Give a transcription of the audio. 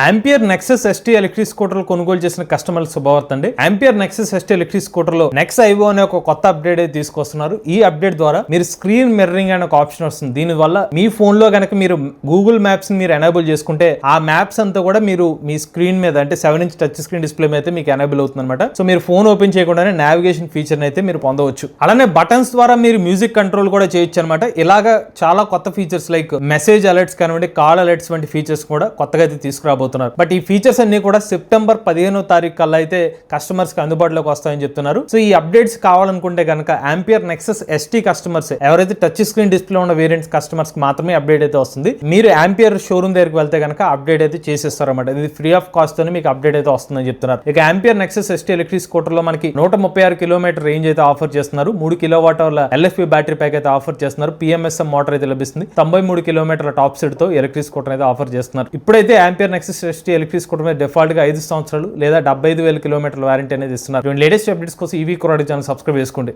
Ampere Nexus ST electric స్కూటర్లు కొనుగోలు చేసిన కస్టమర్ల శుభవార్త అండి. Ampere Nexus ST electric scooter లో నెక్స్ ఐవో అనే ఒక కొత్త అప్డేట్ అయితే తీసుకొస్తున్నారు. ఈ అప్డేట్ ద్వారా మీరు స్క్రీన్ మిర్రరింగ్ అనే ఒక ఆప్షన్ వస్తుంది. దీని వల్ల మీ ఫోన్ లో కనుక మీరు గూగుల్ మ్యాప్స్ మీరు ఎనేబుల్ చేసుకుంటే ఆ మ్యాప్స్ అంతా కూడా మీరు మీ స్క్రీన్ మీద అంటే 7-inch టచ్ స్క్రీన్ డిస్ప్లే మీద అయితే మీకు ఎనేబుల్ అవుతుంది అనమాట. సో మీరు ఫోన్ ఓపెన్ చేయకుండానే నావిగేషన్ ఫీచర్ అయితే మీరు పొందవచ్చు. అలానే బటన్స్ ద్వారా మీరు మ్యూజిక్ కంట్రోల్ కూడా చేయొచ్చు అనమాట. ఇలాగా చాలా కొత్త ఫీచర్స్ లైక్ మెసేజ్ అలర్ట్స్ కానివ్వండి, కాల్ అలర్ట్స్ వంటి ఫీచర్స్ కూడా కొత్తగా అయితే తీసుకురాబోతున్నారు. బట్ ఈ ఫీచర్స్ అన్ని కూడా సెప్టెంబర్ 15వ తారీఖు కల్లా అయితే కస్టమర్స్ కి అందుబాటులోకి వస్తాయని చెప్తున్నారు. సో ఈ అప్డేట్స్ కావాలనుకుంటే కనుక ఆంపియర్ నెక్సస్ ఎస్టీ కస్టమర్స్ ఎవరైతే టచ్ స్క్రీన్ డిస్ప్లే ఉన్న వేరియంట్స్ కస్టమర్స్ కి మాత్రమే అప్డేట్ అయితే వస్తుంది. మీరు ఆంపియర్ షోరూమ్ దగ్గరికి వెళ్తే కనుక అప్డేట్ అయితే చేసేస్తారు అనమాట. ఇది ఫ్రీ ఆఫ్ కాస్ట్ తో మీకు అప్డేట్ అయితే వస్తుందని చెప్తున్నారు. ఇక ampere Nexus ST electric scooter లో మనకి 136 కిలోమీటర్ రేంజ్ అయితే ఆఫర్ చేస్తున్నారు. 3 కిలోవాట్ అవర్ల LFP బ్యాటరీ ప్యాక్ అయితే ఆఫర్ చేస్తున్నారు. PMSM మోటార్ అయితే లభిస్తుంది. 93 కిలోమీటర్ల టాప్ స్పీడ్ తో ఎలక్ట్రిక్ స్కూటర్ అయితే ఆఫర్ చేస్తున్నారు. ఇప్పుడైతే ampere Nexus ST electric scooter మీద డిఫాల్ట్ గా 5 సంవత్సరాలు లేదా 75,000 కిలోమీటర్ల వారంటీ అనేది ఇస్తున్నారు. లేటెస్ట్ అప్డేట్స్ కోసం ఈవీ కొరాడి ఛానల్ సబ్స్క్రైబ్ చేసుకోండి.